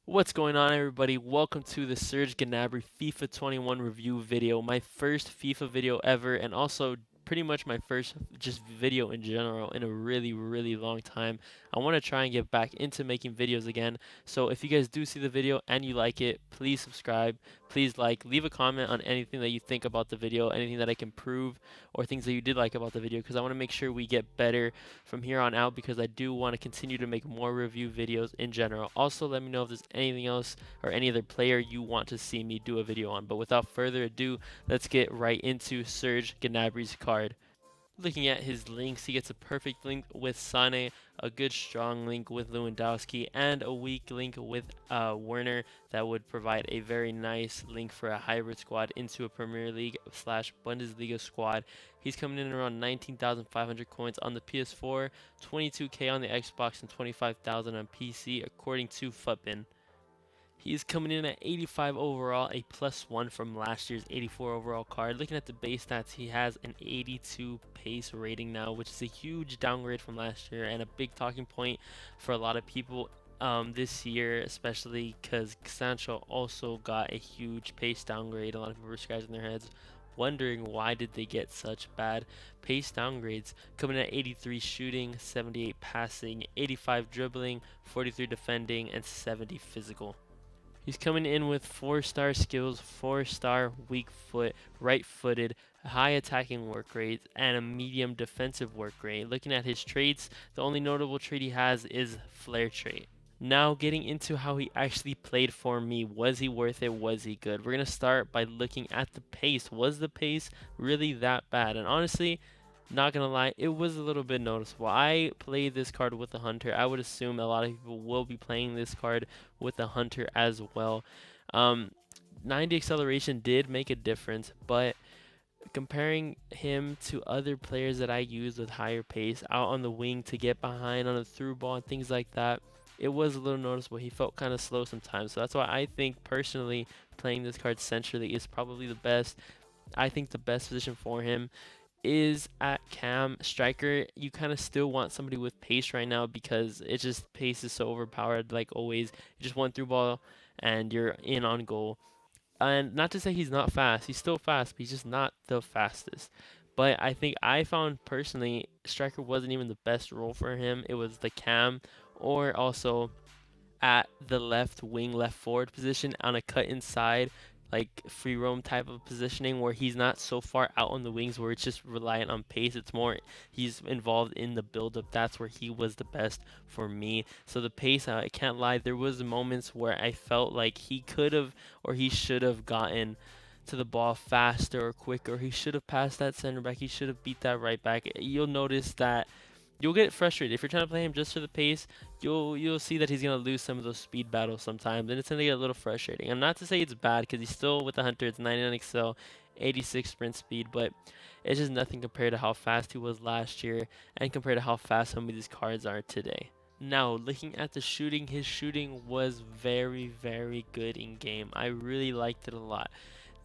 What's going on, everybody? Welcome to the SERGE GNABRY FIFA 21 review video. My first FIFA video ever, and also pretty much my first just video in general in a really long time. I want to try and get back into making videos again. So if you guys do see the video and you like it, please subscribe, please leave a comment on anything that you think about the video, anything that I can improve, or things that you did like about the video, because I want to make sure we get better from here on out because I do want to continue to make more review videos in general. Also, let me know if there's anything else or any other player you want to see me do a video on. But without further ado, let's get right into Serge Gnabry's card. Looking at his links, he gets a perfect link with Sane, a good strong link with Lewandowski, and a weak link with Werner that would provide a very nice link for a hybrid squad into a Premier League slash Bundesliga squad. He's coming in around 19,500 coins on the PS4, 22k on the Xbox, and 25,000 on PC, according to Futbin. He is coming in at 85 overall, a +1 from last year's 84 overall card. Looking at the base stats, he has an 82 pace rating now, which is a huge downgrade from last year and a big talking point for a lot of people this year, especially because Sancho also got a huge pace downgrade. A lot of people were scratching their heads, wondering why did they get such bad pace downgrades. Coming in at 83 shooting, 78 passing, 85 dribbling, 43 defending, and 70 physical. He's coming in with 4-star skills, 4-star weak foot, right-footed, high attacking work rate, and a medium defensive work rate. Looking at his traits, the only notable trait he has is flare trait. Now getting into how he actually played for me. Was he worth it? Was he good? We're going to start by looking at the pace. Was the pace really that bad? And honestly, not gonna lie, it was a little bit noticeable. I played this card with the Hunter. I would assume a lot of people will be playing this card with the Hunter as well. Um, 90 acceleration did make a difference, but comparing him to other players that I use with higher pace out on the wing to get behind on a through ball and things like that, it was a little noticeable. He felt kind of slow sometimes. So that's why I think personally playing this card centrally is probably the best. I think the best position for him is at cam. Striker, you kind of still want somebody with pace right now because it just pace is so overpowered. Like always, you just one through ball and you're in on goal. And not to say he's not fast, he's still fast, but he's just not the fastest. But I think I found personally striker wasn't even the best role for him. It was the cam or also at the left wing, left forward position on a cut inside, like free roam type of positioning where he's not so far out on the wings where it's just reliant on pace. It's more he's involved in the build up. That's where he was the best for me. So the pace, I can't lie, there was moments where I felt like he could have or he should have gotten to the ball faster or quicker. He should have passed that center back. He should have beat that right back. You'll notice that you'll get frustrated if you're trying to play him just for the pace. You'll see that he's gonna lose some of those speed battles sometimes, and it's gonna get a little frustrating. And not to say it's bad because he's still with the Hunter. It's 99 excel, 86 sprint speed, but it's just nothing compared to how fast he was last year and compared to how fast some of these cards are today. Now, looking at the shooting, his shooting was very good in game. I really liked it a lot.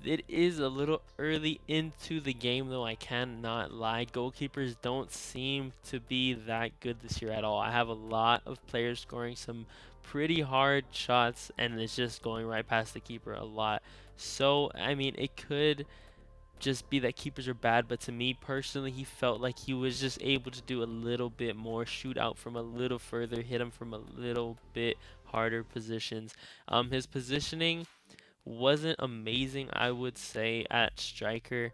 It is a little early into the game, though, I cannot lie. Goalkeepers don't seem to be that good this year at all. I have a lot of players scoring some pretty hard shots, and it's just going right past the keeper a lot. So, I mean, it could just be that keepers are bad, but to me personally, he felt like he was just able to do a little bit more, shoot out from a little further, hit him from a little bit harder positions. His positioning wasn't amazing, I would say, at striker.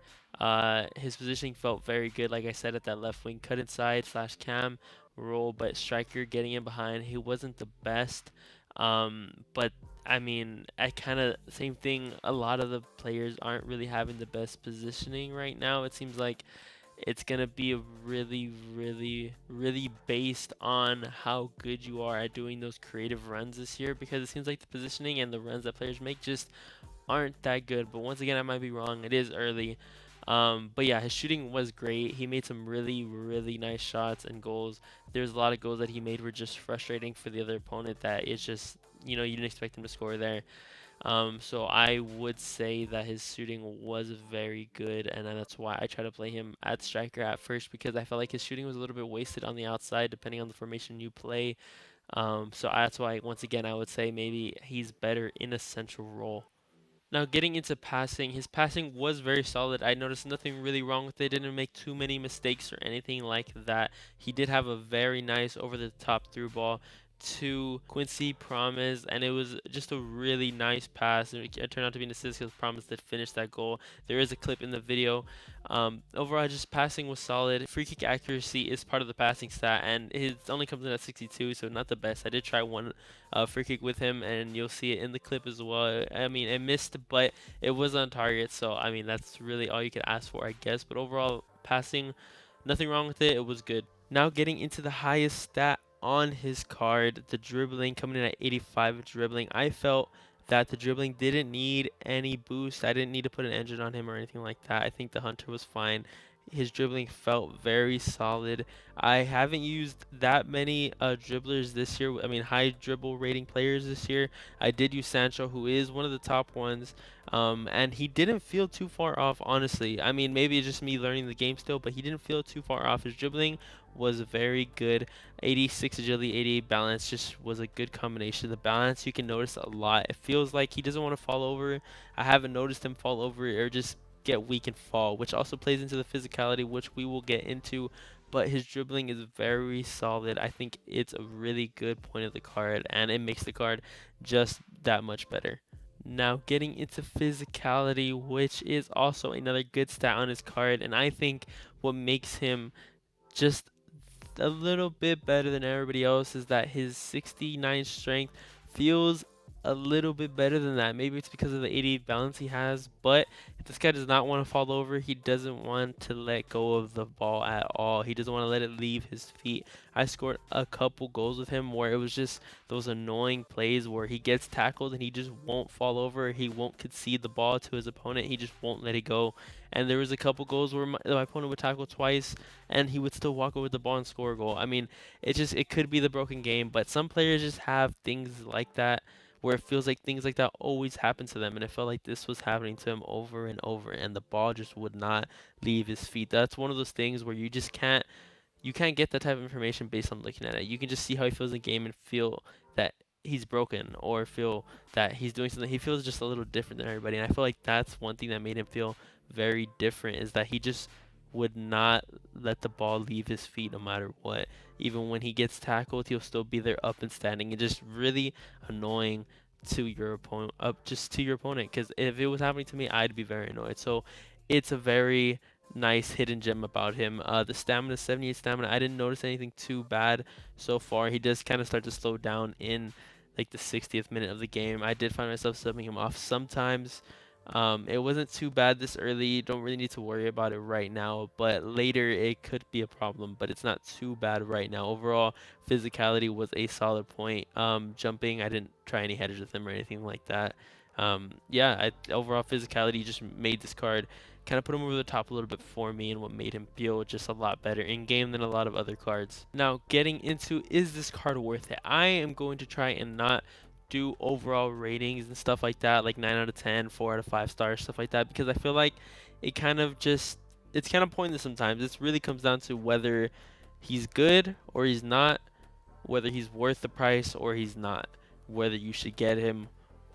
His positioning felt very good, like I said, at that left wing cut inside slash cam role, but striker getting in behind, he wasn't the best. But I mean, I kind of same thing. A lot of the players aren't really having the best positioning right now. It seems like it's gonna be a really based on how good you are at doing those creative runs this year because it seems like the positioning and the runs that players make just aren't that good. But once again, I might be wrong. It is early. But yeah, his shooting was great. He made some really nice shots and goals. There's a lot of goals that he made were just frustrating for the other opponent that it's just, you didn't expect him to score there. So I would say that his shooting was very good, and that's why I try to play him at striker at first because I felt like his shooting was a little bit wasted on the outside, depending on the formation you play. So that's why, once again, I would say maybe he's better in a central role. Now, getting into passing, his passing was very solid. I noticed nothing really wrong with it. Didn't make too many mistakes or anything like that. He did have a very nice over-the-top through ball to Quincy Promise, and it was just a really nice pass. And it turned out to be an assist because Promise did finish that goal. There is a clip in the video. Overall, just passing was solid. Free kick accuracy is part of the passing stat, and it only comes in at 62, so not the best. I did try one free kick with him, and you'll see it in the clip as well. I mean, it missed, but it was on target, so I mean, that's really all you could ask for, I guess. But overall, passing, nothing wrong with it. It was good. Now, getting into the highest stat on his card, the dribbling, coming in at 85 dribbling. I felt that the dribbling didn't need any boost. I didn't need to put an engine on him or anything like that. I think the Hunter was fine. His dribbling felt very solid. I haven't used that many dribblers this year. I mean, high dribble rating players this year. I did use Sancho, who is one of the top ones, and he didn't feel too far off, honestly. I mean, maybe it's just me learning the game still, but he didn't feel too far off. His dribbling was very good. 86 agility, 88 balance just was a good combination. The balance you can notice a lot. It feels like he doesn't want to fall over. I haven't noticed him fall over or just get weak and fall, which also plays into the physicality, which we will get into. But his dribbling is very solid. I think it's a really good point of the card, and it makes the card just that much better. Now, getting into physicality, which is also another good stat on his card, and I think what makes him just a little bit better than everybody else is that his 69 strength feels a little bit better than that. Maybe it's because of the 88 balance he has, but if this guy does not want to fall over, he doesn't want to let go of the ball at all. He doesn't want to let it leave his feet. I scored a couple goals with him where it was just those annoying plays where he gets tackled and he just won't fall over. He won't concede the ball to his opponent. He just won't let it go. And there was a couple goals where my opponent would tackle twice and he would still walk over the ball and score a goal. I mean, it could be the broken game, but some players just have things like that where it feels like things like that always happen to them, and it felt like this was happening to him over and over, and the ball just would not leave his feet. That's one of those things where you can't get that type of information based on looking at it. You can just see how he feels in the game and feel that he's broken or feel that he's doing something. He feels just a little different than everybody. And I feel like that's one thing that made him feel very different is that he just would not let the ball leave his feet no matter what. Even when he gets tackled, he'll still be there up and standing. And just really annoying to your opponent, just to your opponent. Because if it was happening to me, I'd be very annoyed. So it's a very nice hidden gem about him. The stamina, 78 stamina. I didn't notice anything too bad so far. He does kind of start to slow down in like the 60th minute of the game. I did find myself subbing him off sometimes. It wasn't too bad this early. You don't really need to worry about it right now, but later it could be a problem, but it's not too bad right now. Overall, physicality was a solid point. Jumping, I didn't try any headers with him or anything like that. Yeah, overall physicality just made this card kind of put him over the top a little bit for me and what made him feel just a lot better in game than a lot of other cards. Now, getting into is this card worth it? I am going to try and not do overall ratings and stuff like that, like 9 out of 10, 4 out of 5 stars, stuff like that, because I feel like it kind of just, it's kind of pointless sometimes. This really comes down to whether he's good or he's not, whether he's worth the price or he's not, whether you should get him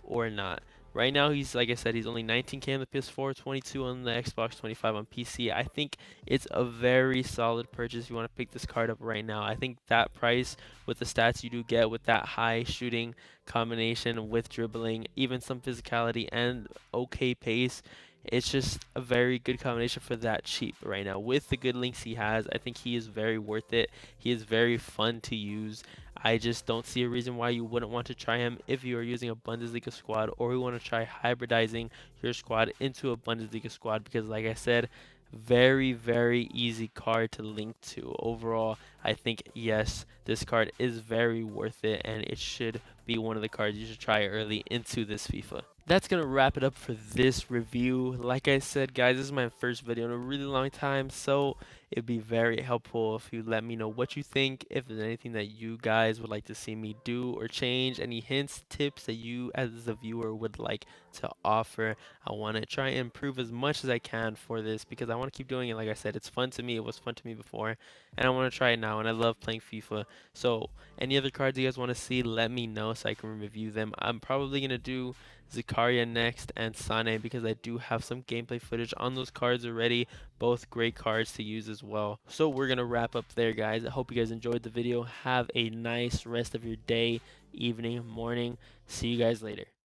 or not. Right now, he's like I said, he's only 19K on the PS4, 22 on the Xbox, 25 on PC. I think it's a very solid purchase if you want to pick this card up right now. I think that price with the stats you do get with that high shooting combination with dribbling, even some physicality and okay pace, it's just a very good combination for that cheap right now. With the good links he has, I think he is very worth it. He is very fun to use. I just don't see a reason why you wouldn't want to try him if you are using a Bundesliga squad or you want to try hybridizing your squad into a Bundesliga squad because like I said, very, very easy card to link to. Overall, I think, yes, this card is very worth it and it should be one of the cards you should try early into this FIFA. That's going to wrap it up for this review. Like I said, guys, this is my first video in a really long time, so it'd be very helpful if you let me know what you think, if there's anything that you guys would like to see me do or change, any hints, tips that you as a viewer would like to offer. I want to try and improve as much as I can for this because I want to keep doing it. Like I said, it's fun to me. It was fun to me before, and I want to try it now. now, and I love playing FIFA. So any other cards you guys want to see, let me know so I can review them. I'm probably going to do Zakaria next and Sane because I do have some gameplay footage on those cards already. Both great cards to use as well. So we're going to wrap up there, guys. I hope you guys enjoyed the video. Have a nice rest of your day, evening, morning. See you guys later.